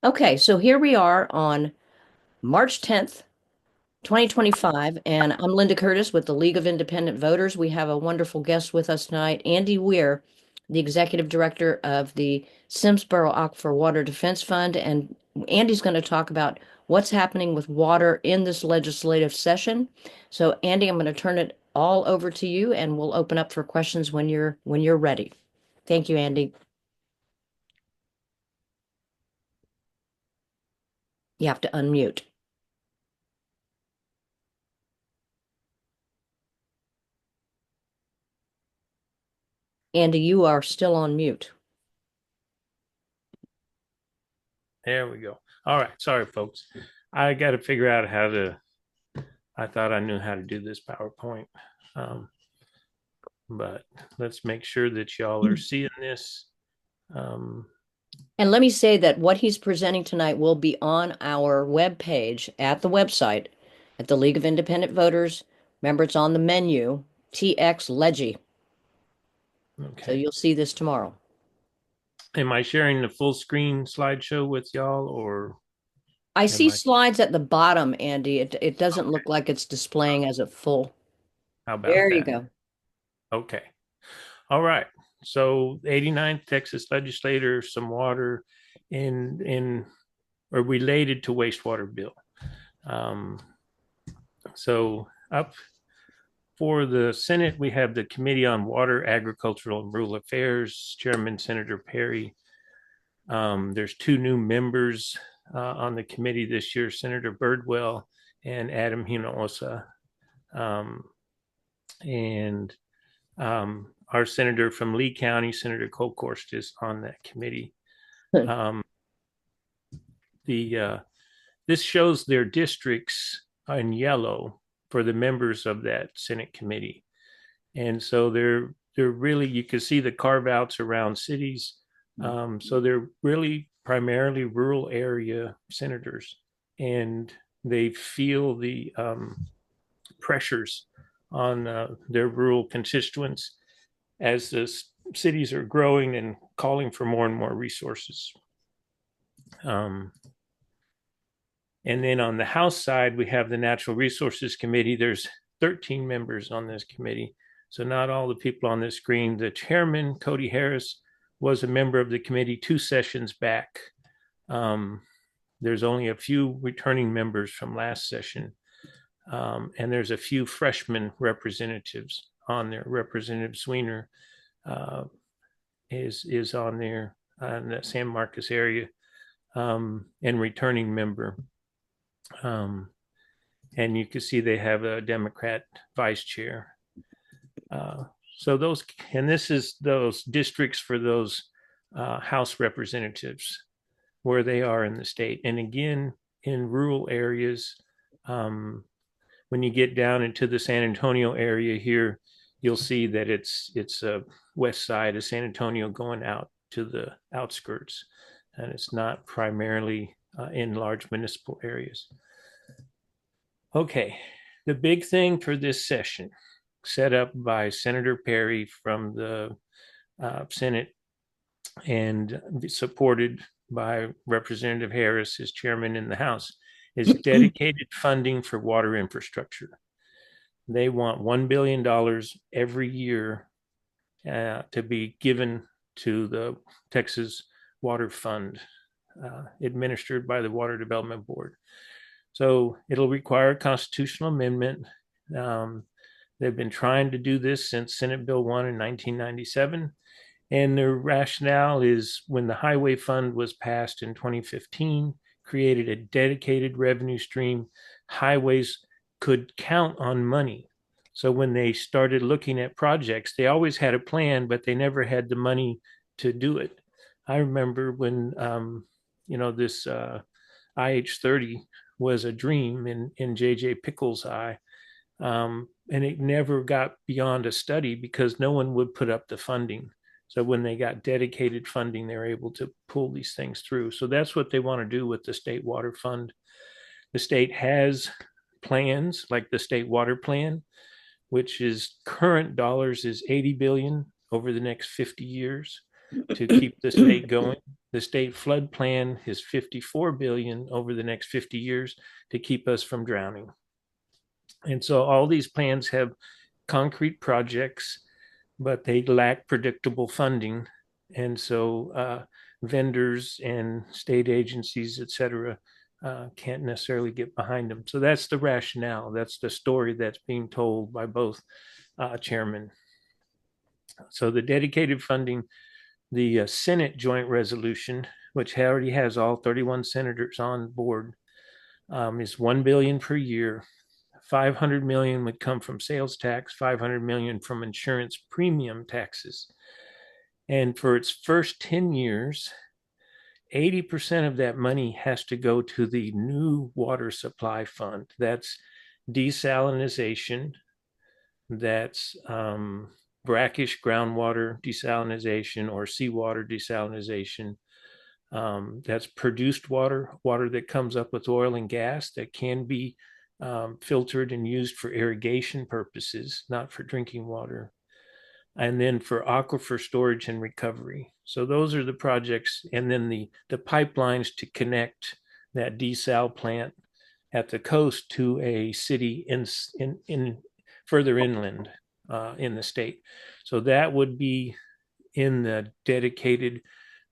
Okay, so here we are on March 10th, 2025, and I'm Linda Curtis with the League of Independent Voters. We have a wonderful guest with us tonight, Andy Wier, the Executive Director of the Simsboro Aquifer Water Defense Fund. And Andy's going to talk about what's happening with water in this legislative session. So, Andy, I'm going to turn it all over to you, and we'll open up for questions when you're ready. Thank you, Andy. You have to unmute. Andy, you are still on mute. There we go. All right. Sorry, folks. I got to figure out how to. I thought I knew how to do this PowerPoint, um, but let's make sure that y'all are seeing this. Um, And let me say that what he's presenting tonight will be on our webpage at the website at the League of Independent Voters. Remember, it's on the menu, TX Leggy. So okay. you'll see this tomorrow. Am I sharing the full screen slideshow with y'all, or I am see I? slides at the bottom, Andy. It doesn't Okay. look like it's displaying as a full. How about There you that? go. Okay. All right. So, 89th Texas legislator, some water in or related to wastewater bill. Um, so up for the Senate, we have the Committee on Water, Agricultural, and Rural Affairs, Chairman Senator Perry. There's two new members on the committee this year, Senator Birdwell and Adam Hinojosa. Um, and our senator from Lee County, Senator Kolkhorst, is on that committee. Um, the This shows their districts in yellow for the members of that Senate committee. And so they're really, you can see the carve outs around cities. So they're really primarily rural area senators, and they feel the pressures on their rural constituents as the cities are growing and calling for more and more resources. Um, and then on the House side, we have the Natural Resources Committee. There's 13 members on this committee. So not all the people on this screen. The chairman, Cody Harris, was a member of the committee 2 sessions back. Um, there's only a few returning members from last session. And there's a few freshman representatives on there. Representative Sweener uh, is on there in that San Marcos area, and returning member. Um, and you can see they have a Democrat vice chair. Uh, so those, and this is those districts for those House representatives where they are in the state. And again, in rural areas, when you get down into the San Antonio area here, you'll see that it's a west side of San Antonio going out to the outskirts, and it's not primarily in large municipal areas. Okay, the big thing for this session, set up by Senator Perry from the Senate and supported by Representative Harris as chairman in the House, is dedicated funding for water infrastructure. They want $1 billion every year to be given to the Texas Water Fund, administered by the Water Development Board. So it'll require a constitutional amendment. Um, they've been trying to do this since Senate Bill 1 in 1997. And their rationale is when the Highway Fund was passed in 2015, created a dedicated revenue stream, highways could count on money. So when they started looking at projects, they always had a plan, but they never had the money to do it. I remember when, this IH-30 was a dream in J.J. Pickles' eye. And it never got beyond a study because no one would put up the funding. So when they got dedicated funding, they're able to pull these things through. So that's what they want to do with the state water fund. The state has plans like the state water plan, which is current dollars is 80 billion over the next 50 years to keep the state going. The state flood plan is 54 billion over the next 50 years to keep us from drowning. And so all these plans have concrete projects, but they lack predictable funding. And so vendors and state agencies, et cetera, can't necessarily get behind them. So that's the rationale. That's the story that's being told by both chairmen. So the dedicated funding, the Senate joint resolution, which already has all 31 senators on board, is 1 billion per year. 500 million would come from sales tax, 500 million from insurance premium taxes. And for its first 10 years, 80% of that money has to go to the new water supply fund. That's desalination, that's brackish groundwater desalination or seawater desalination. That's produced water, water that comes up with oil and gas that can be filtered and used for irrigation purposes, not for drinking water. And then for aquifer storage and recovery. So those are the projects. And then the pipelines to connect that desal plant at the coast to a city in further inland in the state. So that would be in the dedicated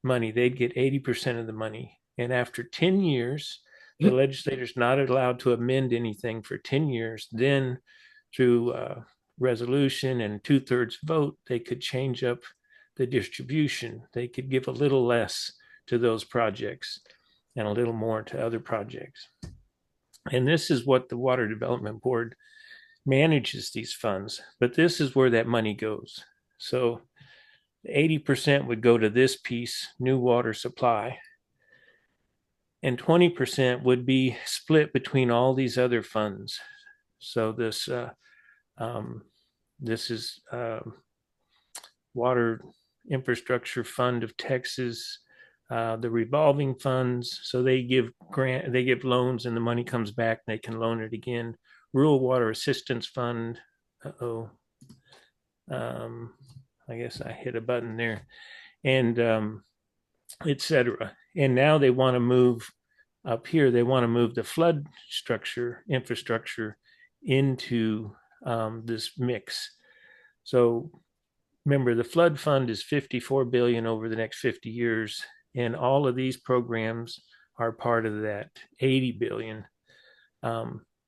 money. They'd get 80% of the money. And after 10 years, the legislator's not allowed to amend anything for 10 years. Then through resolution and 2/3 vote, they could change up the distribution. They could give a little less to those projects and a little more to other projects. And this is what the Water Development Board manages these funds, but this is where that money goes. So 80% would go to this piece, new water supply, and 20% would be split between all these other funds. So this is Water Infrastructure Fund of Texas, the revolving funds. So they give loans, and the money comes back, and they can loan it again. Rural Water Assistance Fund. I guess I hit a button there, and et cetera. And now they want to move up here. They want to move the flood infrastructure into this mix. So remember, the flood fund is 54 billion over the next 50 years, and all of these programs are part of that 80 billion.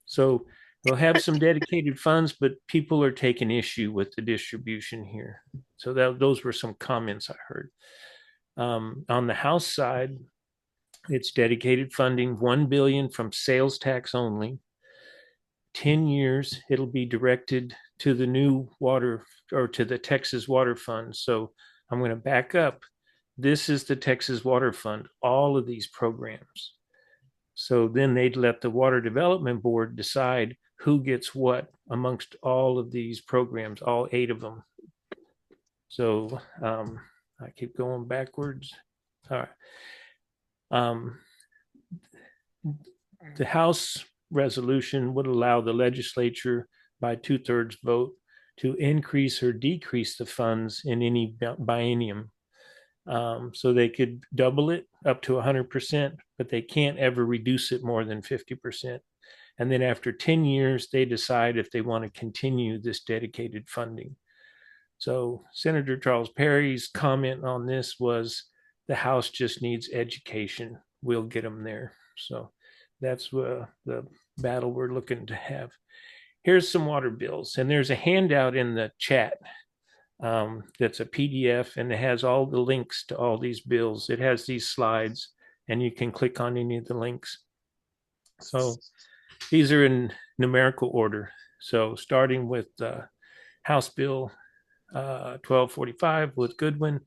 So we'll have some dedicated funds, but people are taking issue with the distribution here. So those were some comments I heard. On the House side, it's dedicated funding, 1 billion from sales tax only. 10 years, it'll be directed to the new water or to the Texas Water Fund. So I'm going to back up. This is the Texas Water Fund, all of these programs. So then they'd let the Water Development Board decide who gets what amongst all of these programs, all 8 of them. So I keep going backwards. All right. The House resolution would allow the legislature by 2/3 vote to increase or decrease the funds in any biennium. So they could double it up to 100%, but they can't ever reduce it more than 50%. And then after 10 years, they decide if they want to continue this dedicated funding. So Senator Charles Perry's comment on this was the House just needs education. We'll get them there. So that's the battle we're looking to have. Here's some water bills, and there's a handout in the chat that's a PDF, and it has all the links to all these bills. It has these slides, and you can click on any of the links. So these are in numerical order. So starting with House Bill 1245 with Goodwin,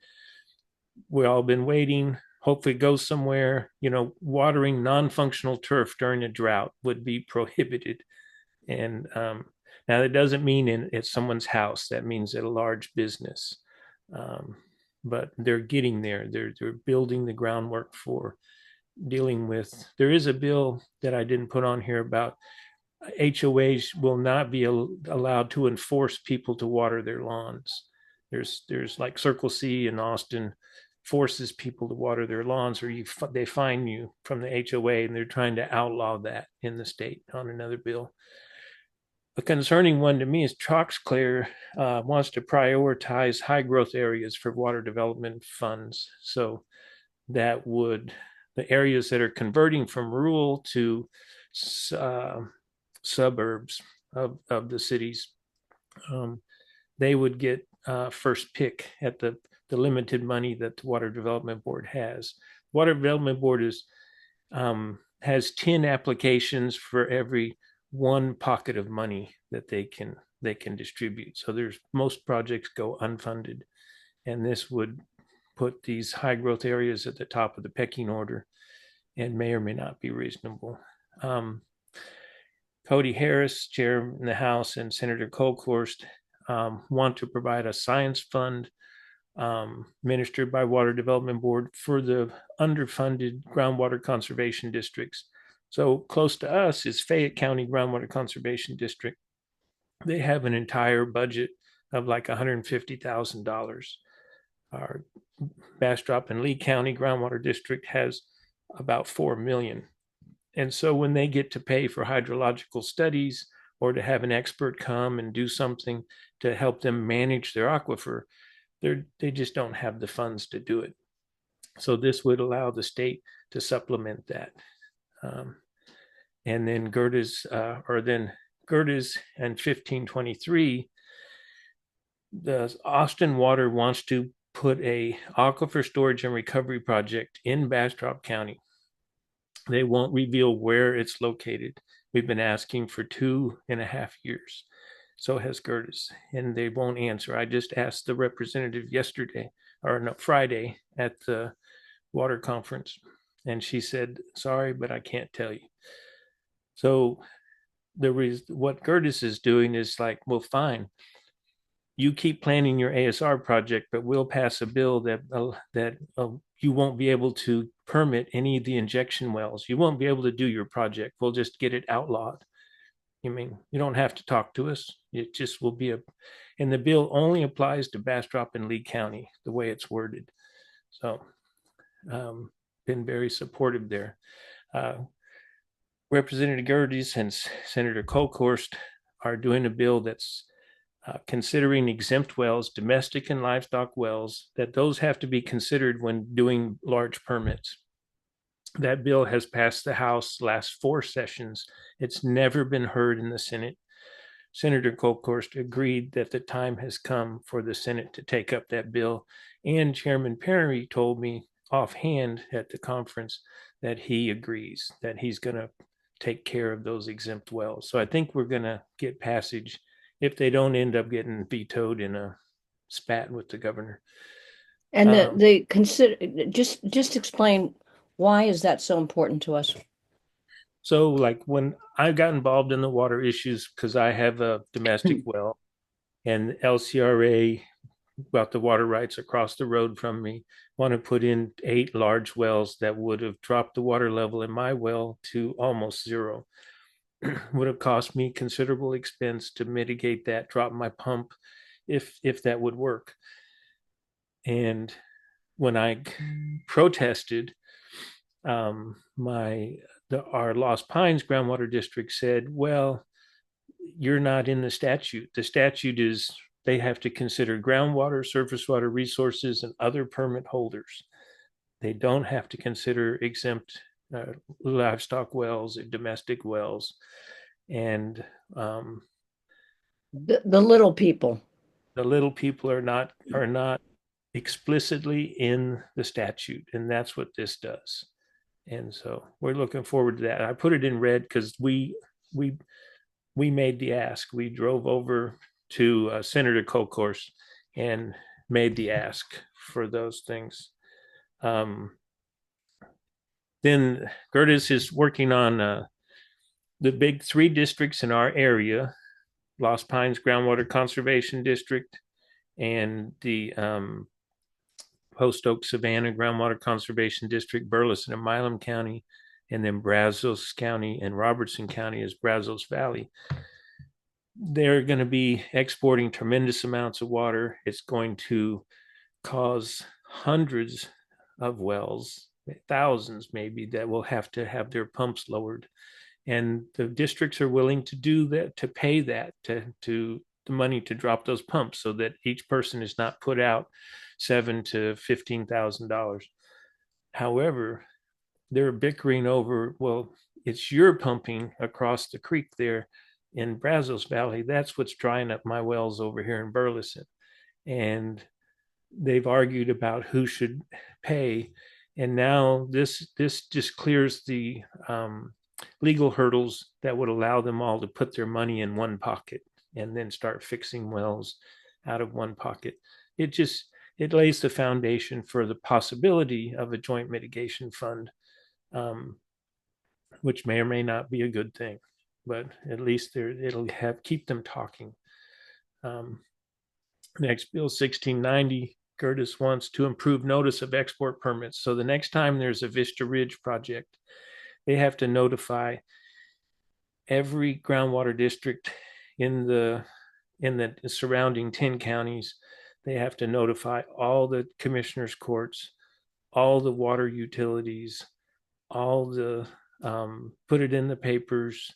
we've all been waiting. Hopefully it goes somewhere. Watering non-functional turf during a drought would be prohibited. And now that doesn't mean at someone's house. That means at a large business. But they're getting there. They're building the groundwork for dealing with. There is a bill that I didn't put on here about HOAs will not be allowed to enforce people to water their lawns. There's like Circle C in Austin. forces people to water their lawns, or they fine you from the HOA, and they're trying to outlaw that in the state on another bill. A concerning one to me is Troxclair wants to prioritize high growth areas for water development funds. So that would, the areas that are converting from rural to uh, suburbs of the cities, um, they would get first pick at the limited money that the Water Development Board has. Water Development Board has 10 applications for every one pocket of money that they can distribute. So there's, most projects go unfunded, and this would put these high growth areas at the top of the pecking order and may or may not be reasonable. Cody Harris, chair in the House, and Senator Kolkhorst want to provide a science fund ministered by Water Development Board for the underfunded groundwater conservation districts. So close to us is Fayette County Groundwater Conservation District. They have an entire budget of like $150,000. Our Bastrop and Lee County Groundwater District has about 4 million. And so when they get to pay for hydrological studies or to have an expert come and do something to help them manage their aquifer, they just don't have the funds to do it. So this would allow the state to supplement that. And then Gerdes and 1523, the Austin Water wants to put a aquifer storage and recovery project in Bastrop County. They won't reveal where it's located. We've been asking for 2.5 years. So has Gerdes, and they won't answer. I just asked the representative yesterday, or no, Friday at the water conference, and she said, sorry, but I can't tell you. So what Gerdes is doing is like, well, fine, you keep planning your ASR project, but we'll pass a bill that you won't be able to permit any of the injection wells. You won't be able to do your project. We'll just get it outlawed. I mean, you don't have to talk to us. It just will be and the bill only applies to Bastrop and Lee County, the way it's worded. So, been very supportive there. Representative Gerdes and Senator Kolkhorst are doing a bill that's considering exempt wells, domestic and livestock wells, that those have to be considered when doing large permits. That bill has passed the House last 4 sessions. It's never been heard in the Senate. Senator Kolkhorst agreed that the time has come for the Senate to take up that bill. And Chairman Perry told me offhand at the conference that he agrees, that he's going to take care of those exempt wells. So I think we're going to get passage if they don't end up getting vetoed in a spat with the governor. And the consider just explain, why is that so important to us? So like when I got involved in the water issues, because I have a domestic well, and LCRA, about the water rights across the road from me, want to put in 8 large wells that would have dropped the water level in my well to almost zero. Would have cost me considerable expense to mitigate that, drop my pump, if that would work. And when I protested, our Lost Pines groundwater district said, well, you're not in the statute. The statute is they have to consider groundwater, surface water resources, and other permit holders. They don't have to consider exempt livestock wells and domestic wells. And The little people. the little people are not explicitly in the statute, and that's what this does. And so we're looking forward to that. I put it in red because we made the ask. We drove over to Senator Kolkhorst and made the ask for those things. Then Gerdes is working on the big 3 districts in our area: Lost Pines Groundwater Conservation District, and the Post Oak Savannah Groundwater Conservation District, Burleson and Milam County, and then Brazos County and Robertson County is Brazos Valley. They're going to be exporting tremendous amounts of water. It's going to cause hundreds of wells, thousands maybe, that will have to have their pumps lowered. And the districts are willing to do that, to pay that, to the money to drop those pumps, so that each person is not put out $7,000 to $15,000. However, they're bickering over, well, it's your pumping across the creek there in Brazos Valley. That's what's drying up my wells over here in Burleson. And they've argued about who should pay. And now this just clears the legal hurdles that would allow them all to put their money in one pocket and then start fixing wells out of one pocket. It lays the foundation for the possibility of a joint mitigation fund, um, which may or may not be a good thing, but at least it'll keep them talking. Next, Bill 1690, Curtis wants to improve notice of export permits. So the next time there's a Vista Ridge project, they have to notify every groundwater district in the surrounding 10 counties. They have to notify all the commissioners' courts, all the water utilities, all the put it in the papers,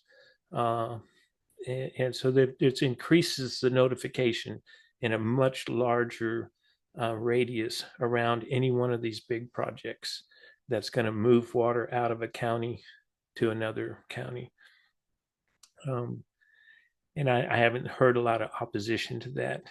and so that it increases the notification in a much larger radius around any one of these big projects that's going to move water out of a county to another county. And I haven't heard a lot of opposition to that.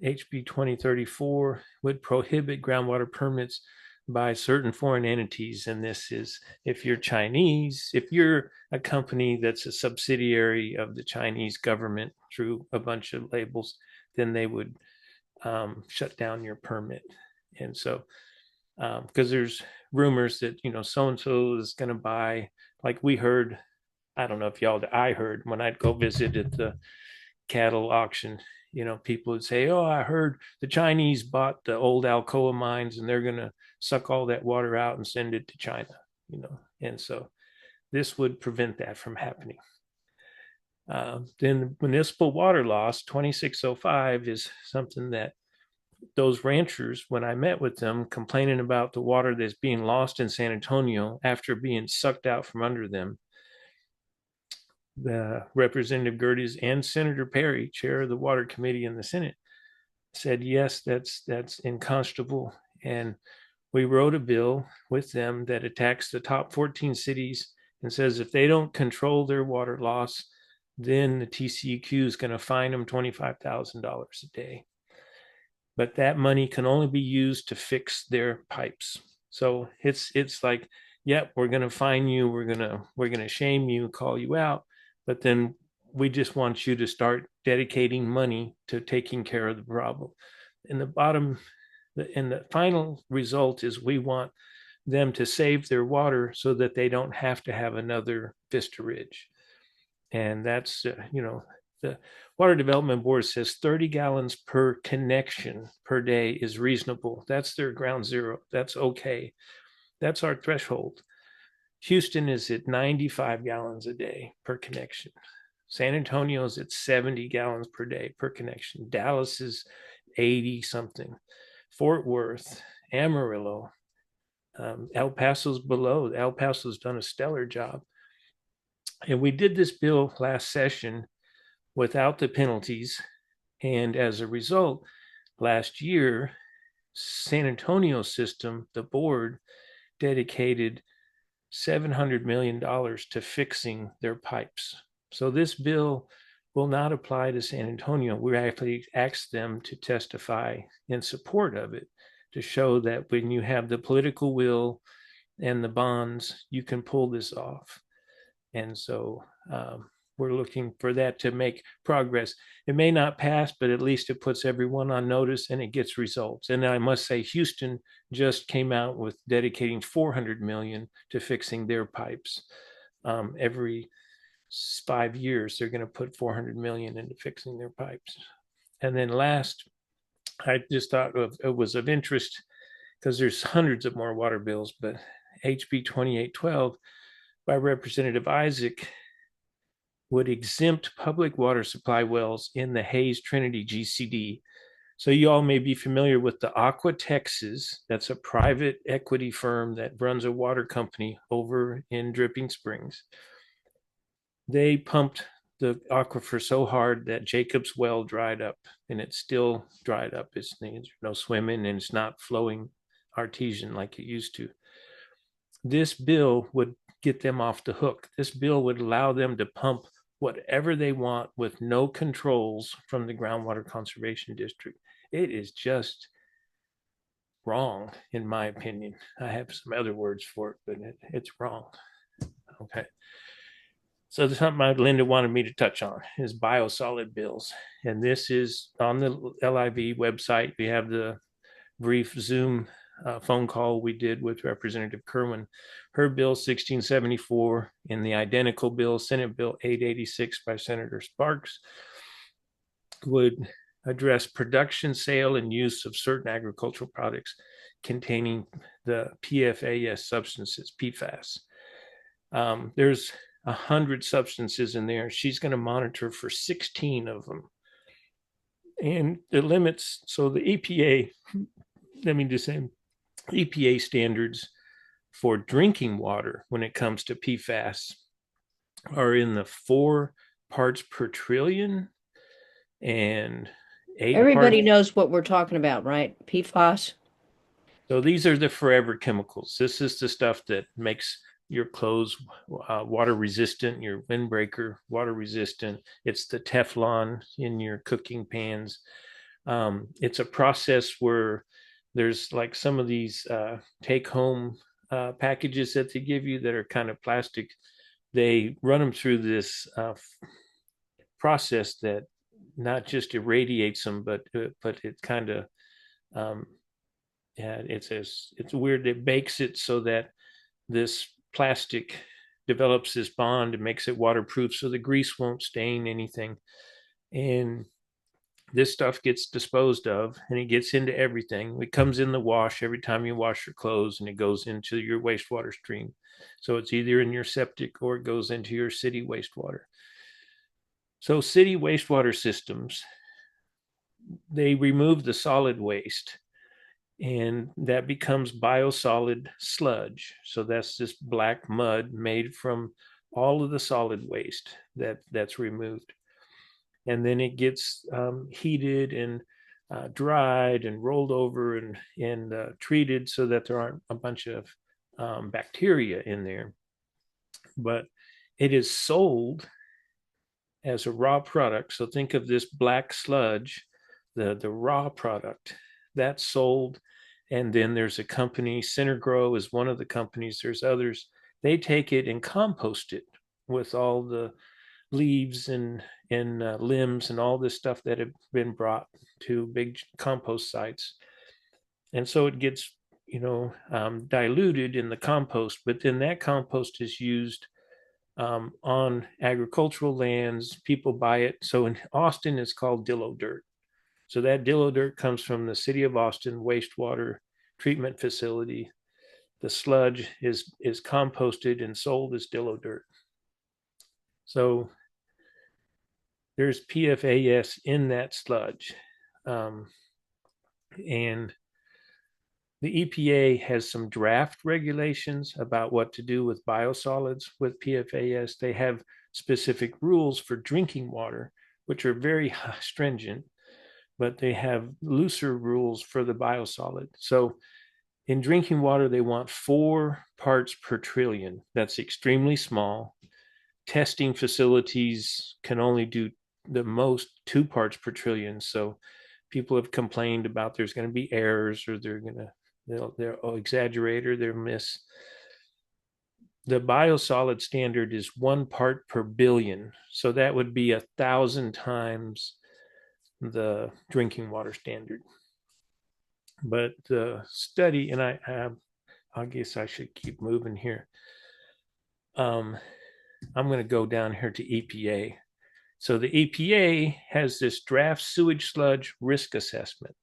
HB 2034 would prohibit groundwater permits by certain foreign entities. And this is if you're Chinese, if you're a company that's a subsidiary of the Chinese government through a bunch of labels, then they would shut down your permit. And so, because there's rumors that, so-and-so is going to buy, like we heard, I don't know if I heard when I'd go visit at the cattle auction, people would say, oh, I heard the Chinese bought the old Alcoa mines and they're going to suck all that water out and send it to China, and so this would prevent that from happening. Then municipal water loss 2605 is something that those ranchers, when I met with them, complaining about the water that's being lost in San Antonio after being sucked out from under them. The Representative Gerdes and Senator Perry, chair of the Water Committee in the Senate, said, yes, that's unconscionable. And we wrote a bill with them that attacks the top 14 cities and says if they don't control their water loss, then the TCEQ is going to fine them $25,000 a day. But that money can only be used to fix their pipes. So it's like, yep, we're going to fine you, we're going to shame you, call you out, but then we just want you to start dedicating money to taking care of the problem. And the final result is we want them to save their water so that they don't have to have another Vista Ridge. And that's, the Water Development Board says 30 gallons per connection per day is reasonable. That's their ground zero. That's okay. That's our threshold. Houston is at 95 gallons a day per connection. San Antonio is at 70 gallons per day per connection. Dallas is 80 something. Fort Worth, Amarillo, El Paso's below. El Paso's done a stellar job. And we did this bill last session without the penalties. And as a result, last year, San Antonio system, the board dedicated $700 million to fixing their pipes. So this bill will not apply to San Antonio. We actually asked them to testify in support of it to show that when you have the political will and the bonds, you can pull this off. And so we're looking for that to make progress. It may not pass, but at least it puts everyone on notice and it gets results. And I must say, Houston just came out with dedicating $400 million to fixing their pipes. Every 5 years, they're going to put $400 million into fixing their pipes. And then last, I just thought it was of interest because there's hundreds of more water bills, but HB 2812 by Representative Isaac would exempt public water supply wells in the Hayes Trinity GCD. So you all may be familiar with the Aqua Texas. That's a private equity firm that runs a water company over in Dripping Springs. They pumped the aquifer so hard that Jacob's well dried up, and it's still dried up. There's no swimming, and it's not flowing artesian like it used to. This bill would get them off the hook. This bill would allow them to pump whatever they want with no controls from the groundwater conservation district. It is just wrong, in my opinion. I have some other words for it, but it's wrong. Okay. So there's something Linda wanted me to touch on is biosolid bills. And this is on the LIV website. We have the brief Zoom phone call we did with Representative Kerwin. Her bill 1674 and the identical bill, Senate Bill 886 by Senator Sparks, would address production, sale, and use of certain agricultural products containing the PFAS substances, PFAS. There's 100 substances in there. She's going to monitor for 16 of them. And the limits, so the EPA, let me just say, EPA standards for drinking water when it comes to PFAS are in the 4 parts per trillion and 8 Everybody parts. knows what we're talking about, right? PFAS. So these are the forever chemicals. This is the stuff that makes your clothes water resistant, your windbreaker water resistant. It's the Teflon in your cooking pans. It's a process where there's like some of these take home packages that they give you that are kind of plastic. They run them through this process that not just irradiates them, but it kind of yeah, it's weird. It bakes it so that this plastic develops this bond and makes it waterproof, so the grease won't stain anything. And this stuff gets disposed of, and it gets into everything. It comes in the wash every time you wash your clothes, and it goes into your wastewater stream. So it's either in your septic or it goes into your city wastewater. So city wastewater systems, they remove the solid waste, and that becomes biosolid sludge. So that's this black mud made from all of the solid waste that's removed. And then it gets heated and dried and rolled over and treated so that there aren't a bunch of bacteria in there. But it is sold as a raw product. So think of this black sludge, the raw product that's sold. And then there's a company, Grow is one of the companies, there's others. They take it and compost it with all the leaves and limbs and all this stuff that have been brought to big compost sites. And so it gets, diluted in the compost, but then that compost is used on agricultural lands. People buy it. So in Austin, it's called Dillo Dirt. So that Dillo Dirt comes from the City of Austin wastewater treatment facility. The sludge is composted and sold as Dillo Dirt. So there's PFAS in that sludge. And the EPA has some draft regulations about what to do with biosolids with PFAS. They have specific rules for drinking water, which are very stringent, but they have looser rules for the biosolid. So in drinking water, they want 4 parts per trillion. That's extremely small. Testing facilities can only do the most 2 parts per trillion. So people have complained about there's going to be errors, or they'll exaggerate, or they'll miss. The biosolid standard is 1 part per billion. So that would be 1,000 times the drinking water standard. But the study, and I guess I should keep moving here. I'm going to go down here to EPA. So the EPA has this draft sewage sludge risk assessment.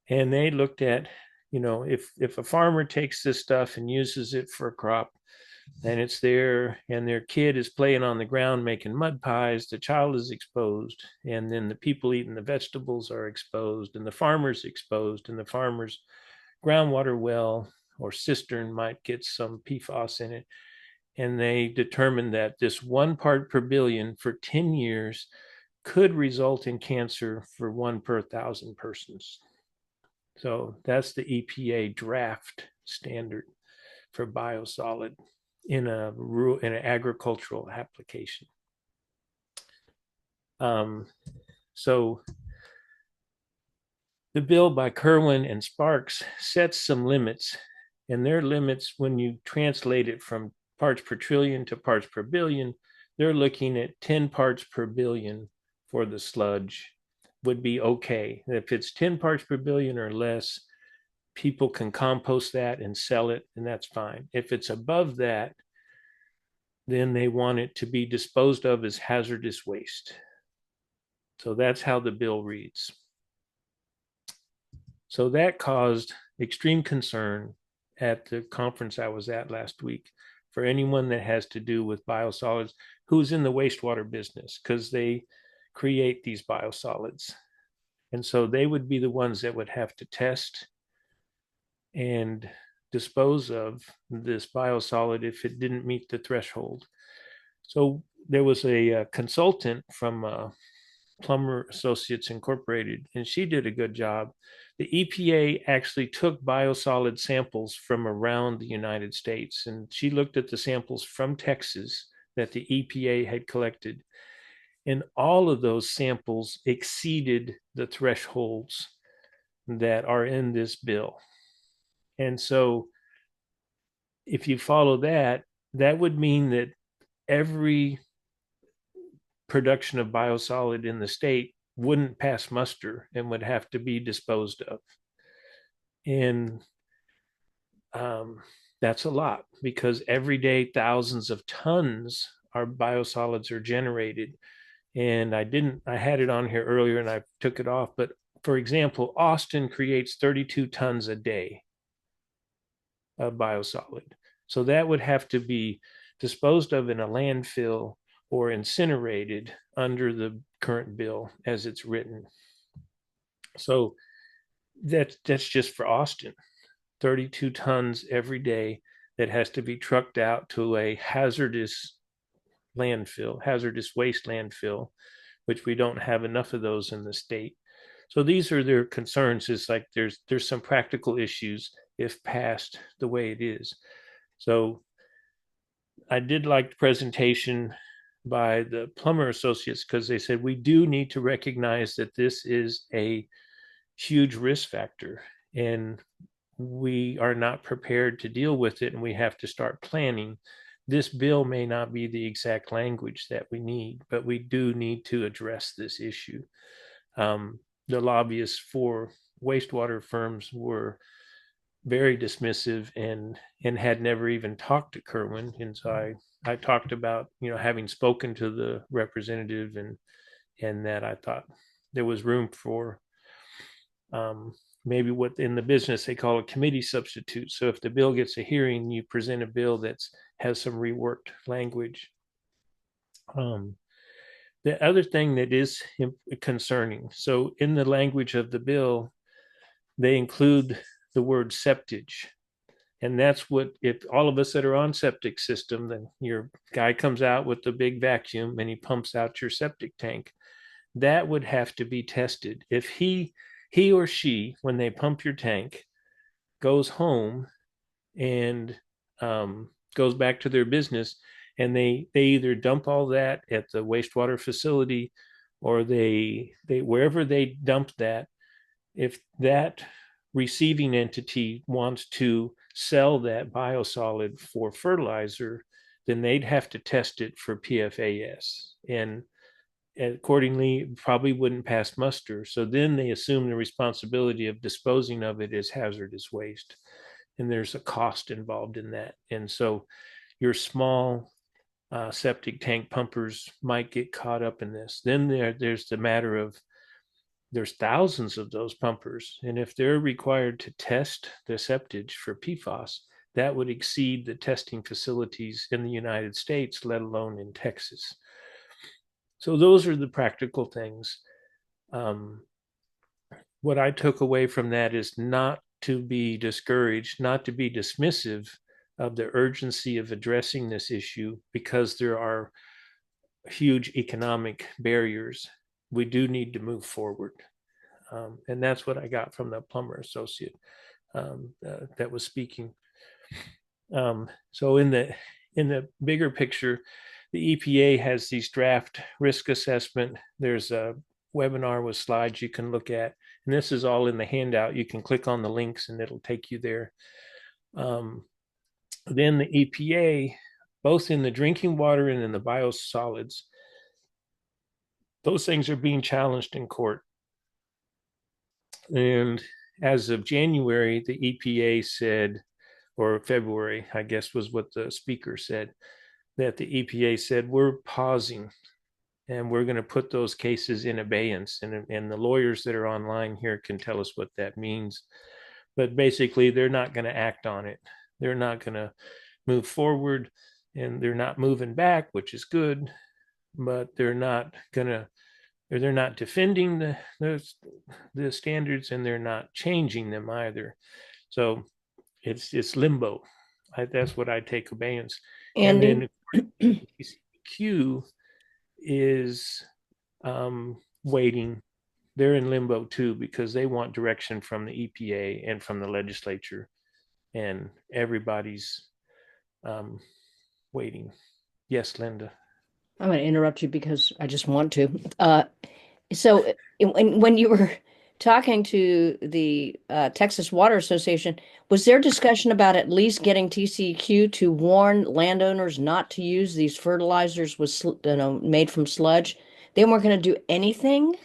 And they looked at, if a farmer takes this stuff and uses it for a crop, and it's there, and their kid is playing on the ground making mud pies. The child is exposed, and then the people eating the vegetables are exposed, and the farmer's exposed, and the farmer's groundwater well or cistern might get some PFAS in it. And they determined that this 1 part per billion for 10 years could result in cancer for 1 per 1,000 persons. So that's the EPA draft standard for biosolid in an agricultural application. So the bill by Kerwin and Sparks sets some limits, and their limits, when you translate it from parts per trillion to parts per billion, they're looking at 10 parts per billion for the sludge would be okay. If it's 10 parts per billion or less, people can compost that and sell it, and that's fine. If it's above that, then they want it to be disposed of as hazardous waste. So that's how the bill reads. So that caused extreme concern at the conference I was at last week for anyone that has to do with biosolids who's in the wastewater business, because they create these biosolids. And so they would be the ones that would have to test and dispose of this biosolid if it didn't meet the threshold. So there was a consultant from Plummer Associates Incorporated, and she did a good job. The EPA actually took biosolid samples from around the United States, and she looked at the samples from Texas that the EPA had collected. And all of those samples exceeded the thresholds that are in this bill. And so if you follow that, that would mean that every production of biosolid in the state wouldn't pass muster and would have to be disposed of. And that's a lot, because every day thousands of tons of biosolids are generated. And I had it on here earlier and I took it off. But for example, Austin creates 32 tons a day of biosolid. So that would have to be disposed of in a landfill or incinerated under the current bill as it's written. So that's just for Austin, 32 tons every day that has to be trucked out to a hazardous landfill, hazardous waste landfill, which we don't have enough of those in the state. So these are their concerns. Is like there's some practical issues if passed the way it is. So I did like the presentation by the Plummer Associates, because they said we do need to recognize that this is a huge risk factor and we are not prepared to deal with it, and we have to start planning. This bill may not be the exact language that we need, but we do need to address this issue. The lobbyists for wastewater firms were very dismissive and had never even talked to Kerwin. And so I talked about, having spoken to the representative, and that I thought there was room for maybe what in the business they call a committee substitute. So if the bill gets a hearing, you present a bill that has some reworked language. The other thing that is concerning, so in the language of the bill, they include the word septage. And that's what, if all of us that are on septic system, then your guy comes out with the big vacuum and he pumps out your septic tank. That would have to be tested. If he or she, when they pump your tank, goes home and goes back to their business, and they either dump all that at the wastewater facility, or they wherever they dump that, if that receiving entity wants to sell that biosolid for fertilizer, then they'd have to test it for PFAS, and accordingly probably wouldn't pass muster. So then they assume the responsibility of disposing of it as hazardous waste, and there's a cost involved in that. And so your small septic tank pumpers might get caught up in this. Then there's the matter of, there's thousands of those pumpers, and if they're required to test the septage for PFAS, that would exceed the testing facilities in the United States, let alone in Texas. So those are the practical things. Um, what I took away from that is not to be discouraged, not to be dismissive of the urgency of addressing this issue because there are huge economic barriers. We do need to move forward. And that's what I got from the plumber associate that was speaking. So in the bigger picture, the EPA has these draft risk assessment. There's a webinar with slides you can look at, and this is all in the handout. You can click on the links, and it'll take you there. Then the EPA, both in the drinking water and in the biosolids, those things are being challenged in court. And as of January, the EPA said, or February, I guess was what the speaker said, that the EPA said, we're pausing and we're going to put those cases in abeyance. And the lawyers that are online here can tell us what that means. But basically, they're not going to act on it. They're not going to move forward, and they're not moving back, which is good, but they're not going to, or they're not defending the standards, and they're not changing them either. So it's limbo. That's what I take abeyance. And Andy? then Q is waiting. They're in limbo too because they want direction from the EPA and from the legislature, and everybody's waiting. Yes, Linda. I'm going to interrupt you because I just want to. So when you were talking to the Texas Water Association, was there discussion about at least getting TCEQ to warn landowners not to use these fertilizers with, made from sludge? They weren't going to do anything,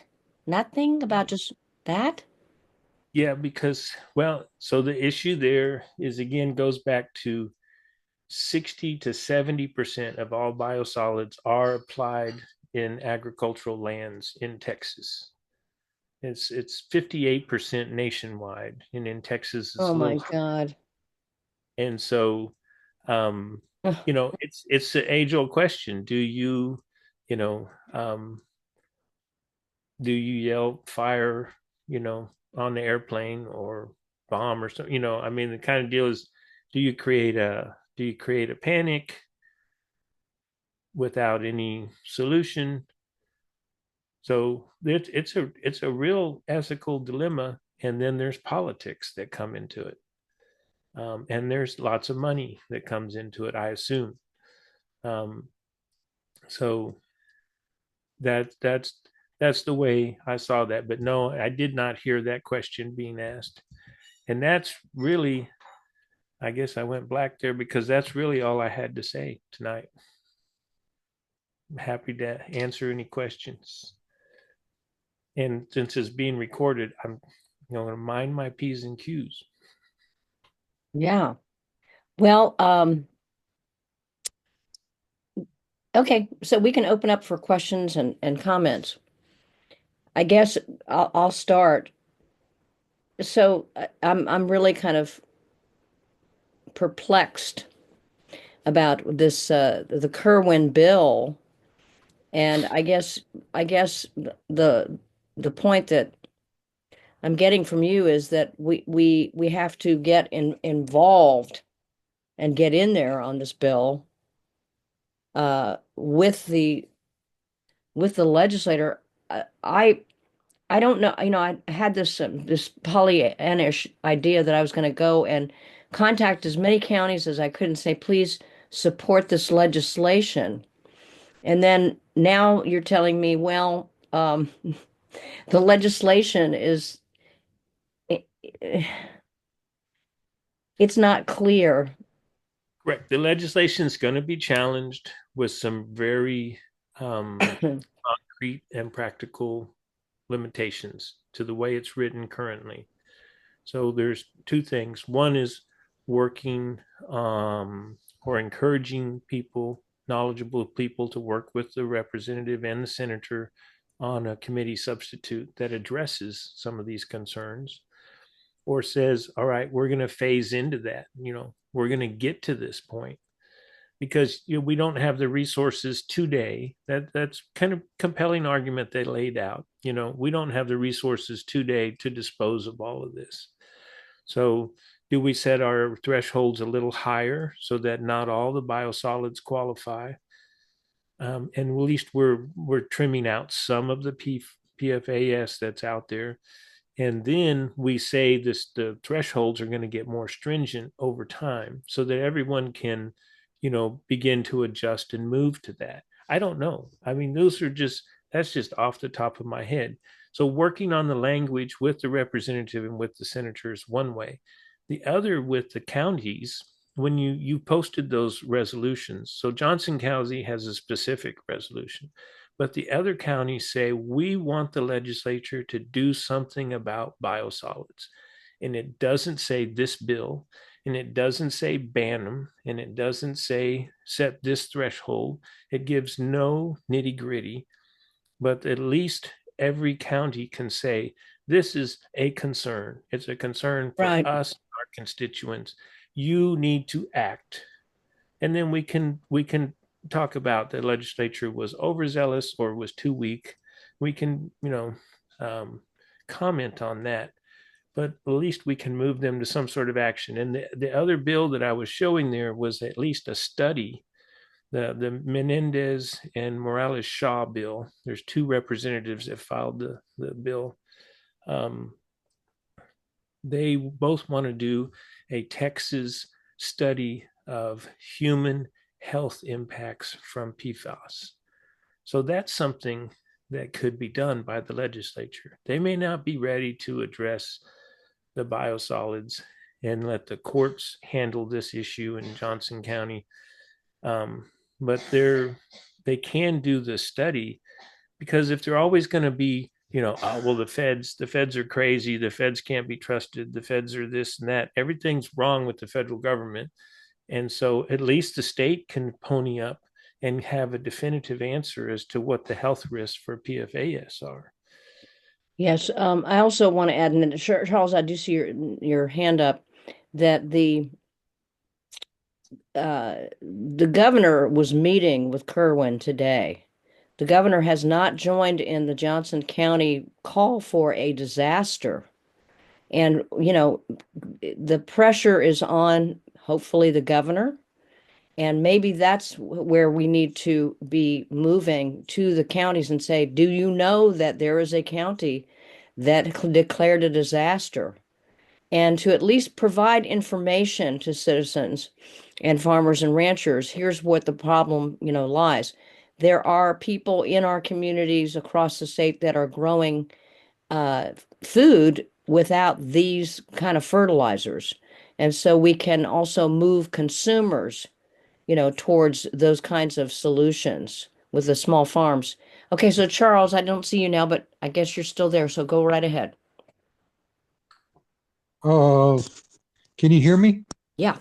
nothing about just that? Yeah, because, well, so the issue there is again goes back to 60 to 70% of all biosolids are applied in agricultural lands in Texas. It's 58% nationwide, and in Texas it's Oh a my little. God. And so, um, Ugh. it's an age-old question. You know, do you yell fire, on the airplane or bomb or something? I mean, the kind of deal is, do you create a panic without any solution? So it's a real ethical dilemma, and then there's politics that come into it, and there's lots of money that comes into it, I assume. Um, so that's the way I saw that. But no, I did not hear that question being asked, and that's really, I guess I went black there because that's really all I had to say tonight. I'm happy to answer any questions. And since it's being recorded, I'm going to mind my P's and Q's. Yeah. Well, okay, so we can open up for questions and comments. I guess I'll start. So I'm really kind of perplexed about this the Kerwin bill, and I guess the point that I'm getting from you is that we have to get involved and get in there on this bill with the legislator. I don't know. I had this Pollyannish idea that I was going to go and contact as many counties as I could and say, please support this legislation. And then now you're telling me, well, the legislation is it, it's not clear. Correct. The legislation is going to be challenged with some very concrete and practical limitations to the way it's written currently. So there's two things. One is working or encouraging people, knowledgeable people, to work with the representative and the senator on a committee substitute that addresses some of these concerns or says, all right, we're going to phase into that. we're going to get to this point because we don't have the resources today. That's kind of compelling argument they laid out. We don't have the resources today to dispose of all of this. So do we set our thresholds a little higher so that not all the biosolids qualify? And at least we're trimming out some of the PFAS that's out there. And then we say the thresholds are going to get more stringent over time so that everyone can, begin to adjust and move to that. I don't know. I mean, that's just off the top of my head. So working on the language with the representative and with the senators one way. The other with the counties, when you posted those resolutions. So Johnson County has a specific resolution, but the other counties say we want the legislature to do something about biosolids. And it doesn't say this bill, and it doesn't say ban them, and it doesn't say set this threshold. It gives no nitty gritty, but at least every county can say this is a concern. It's a concern for Right. us, our constituents. You need to act. And then we can talk about the legislature was overzealous or was too weak. We can comment on that, but at least we can move them to some sort of action. And the other bill that I was showing there was at least a study, the Menendez and Morales Shaw bill. There's two representatives that filed the bill. Um, they both want to do a Texas study of human health impacts from PFAS. So that's something that could be done by the legislature. They may not be ready to address the biosolids and let the courts handle this issue in Johnson County, but they can do the study, because if they're always going to be, oh, well, the feds are crazy, the feds can't be trusted, the feds are this and that, everything's wrong with the federal government. And so at least the state can pony up and have a definitive answer as to what the health risks for PFAS are. Yes. I also want to add, and then, Charles, I do see your hand up, that the governor was meeting with Kerwin today. The governor has not joined in the Johnson County call for a disaster. And, the pressure is on, hopefully, the governor. And maybe that's where we need to be moving to the counties and say, do you know that there is a county that declared a disaster? And to at least provide information to citizens and farmers and ranchers. Here's what the problem, lies. There are people in our communities across the state that are growing uh, food without these kind of fertilizers. And so we can also move consumers, towards those kinds of solutions with the small farms. Okay, so Charles, I don't see you now, but I guess you're still there, so go right ahead. Uh, can you hear me? Yeah.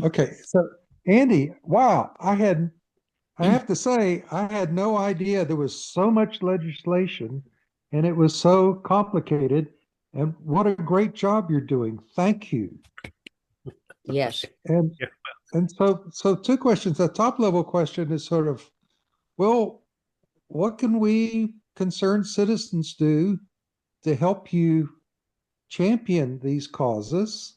Okay, so Andy, wow, I have to say, I had no idea there was so much legislation and it was so complicated. And what a great job you're doing. Thank you. Yes. And Yeah. and so two questions. The top level question is sort of, well, what can we concerned citizens do to help you champion these causes?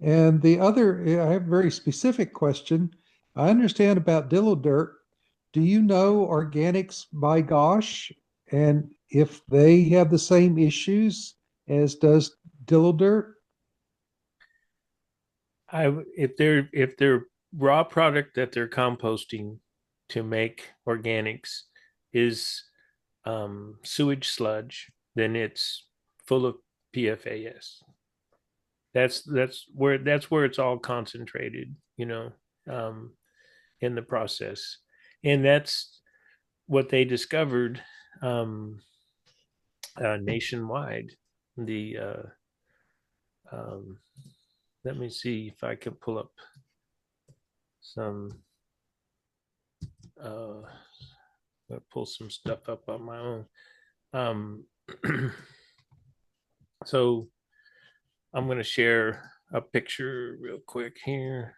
And the other, I have a very specific question. I understand about dillo dirt. Do you know Organics by Gosh? And if they have the same issues as does dillo dirt? If their raw product that they're composting to make organics is sewage sludge, then it's full of PFAS. That's where it's all concentrated, um, in the process, and that's what they discovered nationwide. The um, Let me see if I can pull up some. Uh, pull some stuff up on my own. Um, so I'm going to share a picture real quick here.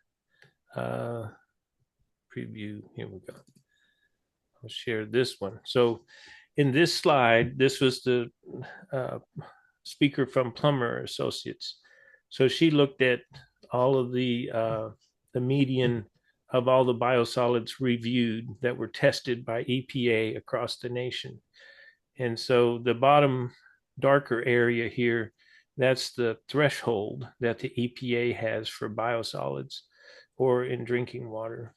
Preview. Here we go. I'll share this one. So in this slide, this was the uh, speaker from Plummer Associates. So she looked at all of the median of all the biosolids reviewed that were tested by EPA across the nation. And so the bottom darker area here, that's the threshold that the EPA has for biosolids or in drinking water.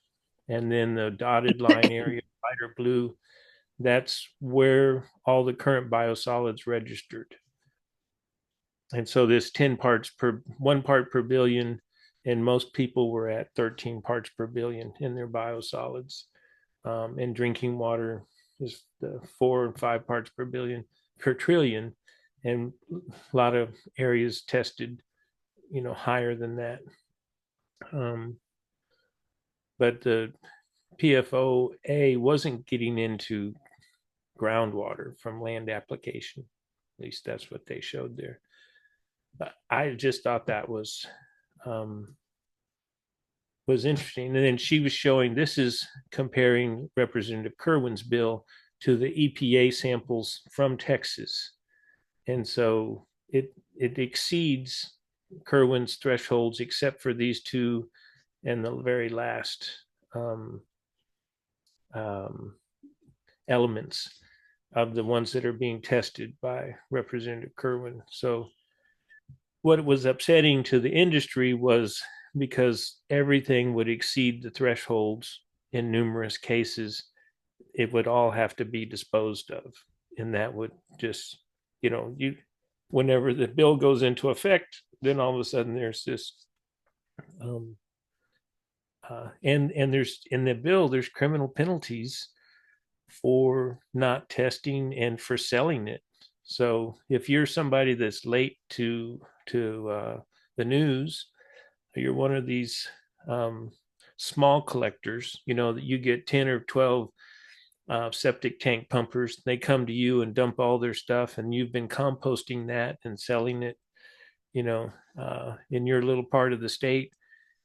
And then the dotted line area, lighter blue, that's where all the current biosolids registered. And so this 10 parts per 1 part per billion, and most people were at 13 parts per billion in their biosolids. And drinking water is the 4 and 5 parts per billion per trillion, and a lot of areas tested, higher than that. But the PFOA wasn't getting into groundwater from land application. At least that's what they showed there. But I just thought that was interesting. And then she was showing, this is comparing Representative Kerwin's bill to the EPA samples from Texas. And so it exceeds Kerwin's thresholds, except for these two and the very last elements of the ones that are being tested by Representative Kerwin. So what was upsetting to the industry was because everything would exceed the thresholds in numerous cases, it would all have to be disposed of. And that would just, whenever the bill goes into effect, then all of a sudden there's this, and there's in the bill, there's criminal penalties for not testing and for selling it. So if you're somebody that's late to the news, you're one of these small collectors, that you get 10 or 12 septic tank pumpers. They come to you and dump all their stuff, and you've been composting that and selling it, in your little part of the state,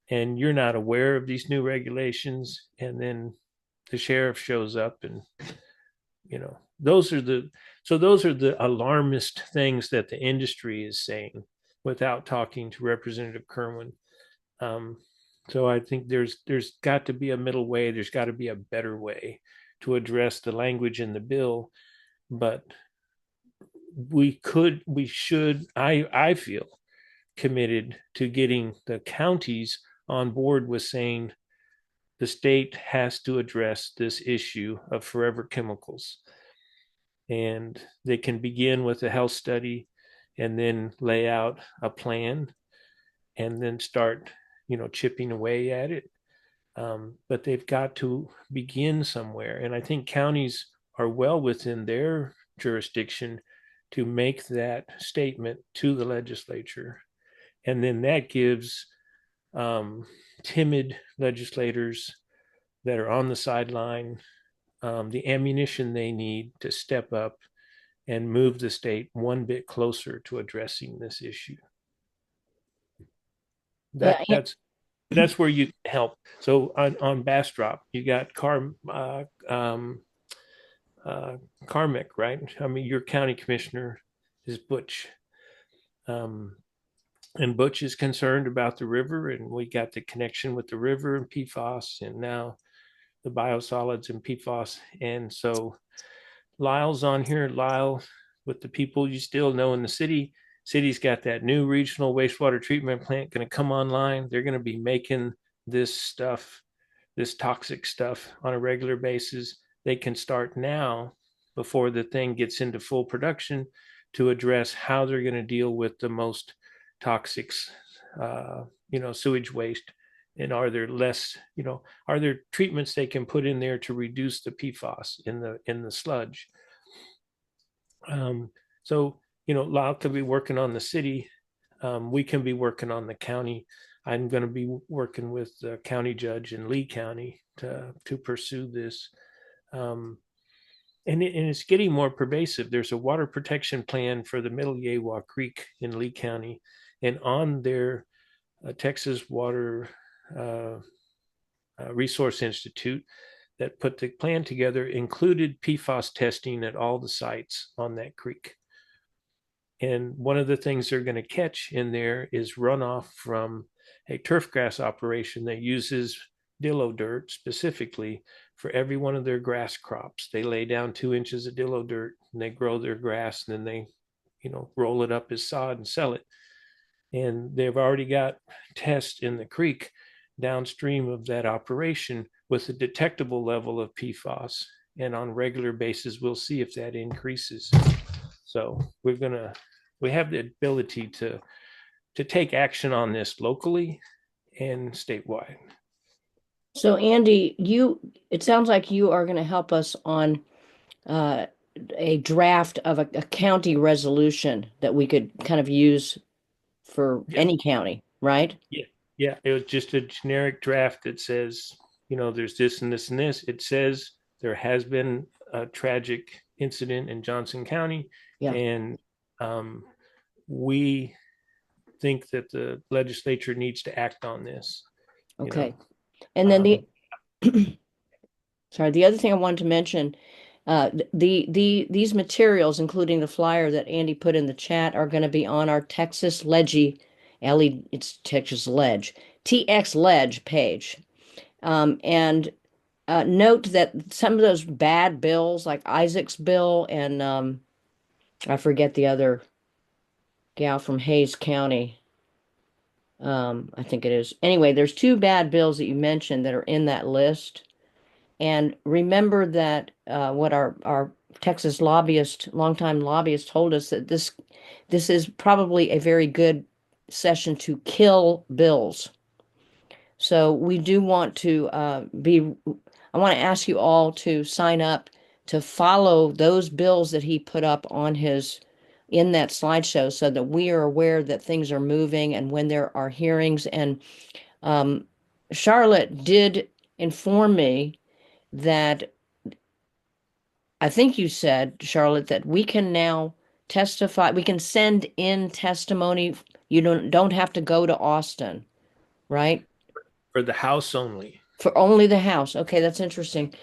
and you're not aware of these new regulations. And then the sheriff shows up, and those are the alarmist things that the industry is saying without talking to Representative Kerwin. So I think there's got to be a middle way. There's got to be a better way to address the language in the bill. But we should, I feel committed to getting the counties on board with saying the state has to address this issue of forever chemicals. And they can begin with a health study and then lay out a plan and then start, chipping away at it. But they've got to begin somewhere. And I think counties are well within their jurisdiction to make that statement to the legislature. And then that gives timid legislators that are on the sideline the ammunition they need to step up and move the state one bit closer to addressing this issue. That's where you help. So on Bastrop, you got Carmick, right? I mean, your county commissioner is Butch. And Butch is concerned about the river, and we got the connection with the river and PFAS, and now the biosolids and PFAS. And so Lyle's on here. Lyle, with the people you still know in the city. City's got that new regional wastewater treatment plant going to come online. They're going to be making this stuff, this toxic stuff, on a regular basis. They can start now before the thing gets into full production to address how they're going to deal with the most toxics, sewage waste. And are there less, are there treatments they can put in there to reduce the PFAS in the sludge? So, Lyle could be working on the city. We can be working on the county. I'm going to be working with the county judge in Lee County to pursue this. And it's getting more pervasive. There's a water protection plan for the Middle Yewa Creek in Lee County. And on their Texas Water Resource Institute that put the plan together included PFAS testing at all the sites on that creek. And one of the things they're going to catch in there is runoff from a turf grass operation that uses dillo dirt specifically for every one of their grass crops. They lay down 2 inches of dillo dirt and they grow their grass, and then they, roll it up as sod and sell it. And they've already got tests in the creek downstream of that operation with a detectable level of PFAS. And on a regular basis, we'll see if that increases. So we have the ability to take action on this locally and statewide. So Andy, it sounds like you are going to help us on uh, a draft of a county resolution that we could kind of use for Yeah. any county, right? Yeah. Yeah. It was just a generic draft that says, there's this and this and this. It says there has been a tragic incident in Johnson County. Yeah. And we think that the legislature needs to act on this. Okay. And then the other thing I wanted to mention, these materials, including the flyer that Andy put in the chat, are going to be on our Texas Ledge, it's Texas Ledge, TX Ledge page. And note that some of those bad bills, like Isaac's bill and I forget the other gal from Hayes County. I think it is. Anyway, there's two bad bills that you mentioned that are in that list. And remember that what our Texas longtime lobbyist told us that this is probably a very good session to kill bills. So we do want to I want to ask you all to sign up to follow those bills that he put up in that slideshow so that we are aware that things are moving and when there are hearings. And um, Charlotte did inform me that I think you said, Charlotte, that we can now testify, we can send in testimony. You don't have to go to Austin, right? For the House only. For only the House. Okay, that's interesting.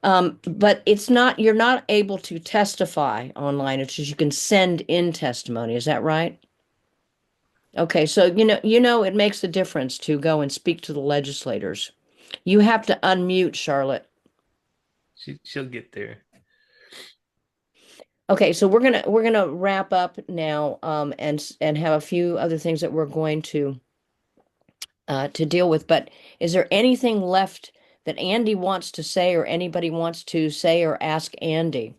But you're not able to testify online. It's just you can send in testimony. Is that right? Okay, so it makes a difference to go and speak to the legislators. You have to unmute, Charlotte. She'll get there. Okay, so we're gonna wrap up now, and have a few other things that we're going to deal with. But is there anything left that Andy wants to say, or anybody wants to say or ask Andy?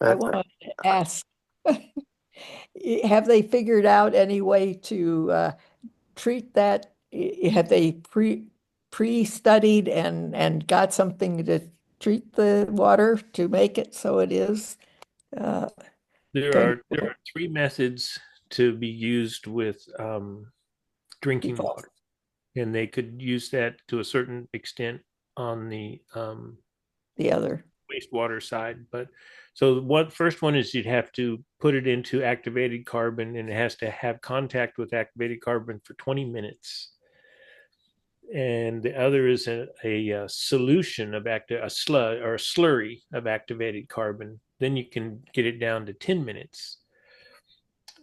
I want to ask, have they figured out any way to treat that? Have they pre-studied and got something to treat the water to make it so it is? There are three methods to be used with drinking PFAS. water, and they could use that to a certain extent on the other wastewater side. But so first one is you'd have to put it into activated carbon, and it has to have contact with activated carbon for 20 minutes. And the other is a solution of a slurry of activated carbon. Then you can get it down to 10 minutes.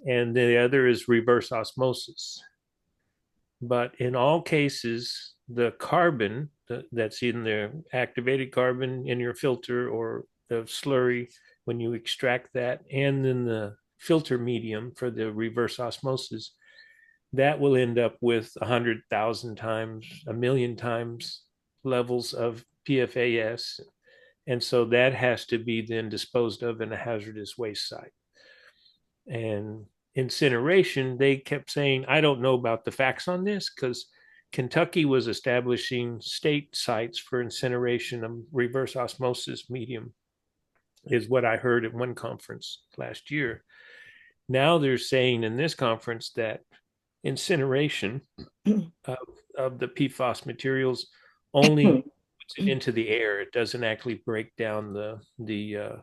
And the other is reverse osmosis. But in all cases, the carbon that's in the activated carbon in your filter or the slurry, when you extract that, and then the filter medium for the reverse osmosis, that will end up with 100,000 times, 1,000,000 times levels of PFAS. And so that has to be then disposed of in a hazardous waste site. And incineration, they kept saying, I don't know about the facts on this, because Kentucky was establishing state sites for incineration of reverse osmosis medium, is what I heard at one conference last year. Now they're saying in this conference that incineration of the PFAS materials only puts it into the air. It doesn't actually break down the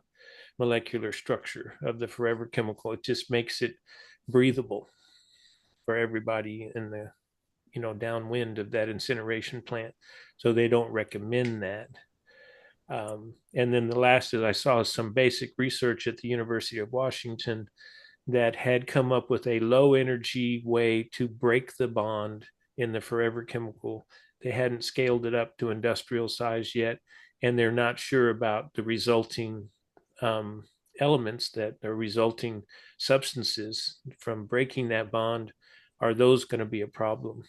molecular structure of the forever chemical. It just makes it breathable. for everybody in the, downwind of that incineration plant. So they don't recommend that. And then the last is I saw some basic research at the University of Washington that had come up with a low energy way to break the bond in the forever chemical. They hadn't scaled it up to industrial size yet, and they're not sure about the resulting elements that are resulting substances from breaking that bond. Are those going to be a problem?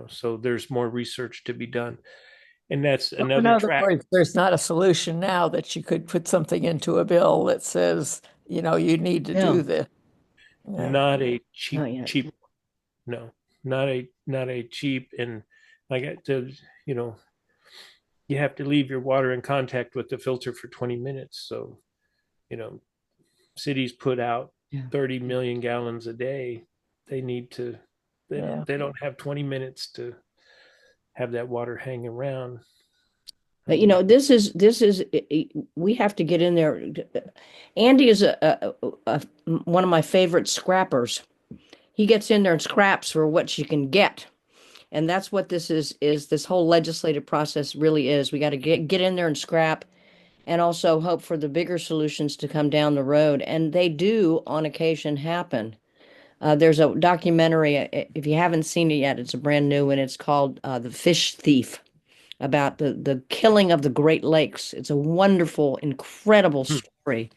So there's more research to be done. And that's In another other track. words, there's not a solution now that you could put something into a bill that says, you need to do No. this. Yeah. Not a Not yet. cheap, no, not a cheap, and I got to, you have to leave your water in contact with the filter for 20 minutes. So, cities put out Yeah. 30 million gallons a day. They need to, Yeah. they don't have 20 minutes to have that water hang around. But this is we have to get in there. Andy is one of my favorite scrappers. He gets in there and scraps for what she can get. And that's what this is this whole legislative process really is. We got to get in there and scrap, and also hope for the bigger solutions to come down the road. And they do on occasion happen. There's a documentary, if you haven't seen it yet, it's a brand new one. It's called The Fish Thief, about the killing of the Great Lakes. It's a wonderful, incredible story.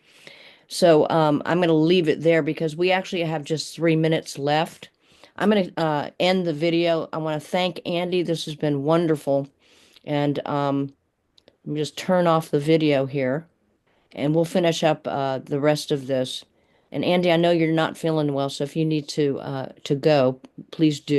So I'm going to leave it there because we actually have just 3 minutes left. I'm going to end the video. I want to thank Andy. This has been wonderful. And let me just turn off the video here, and we'll finish up the rest of this. And Andy, I know you're not feeling well, so if you need to go, please do.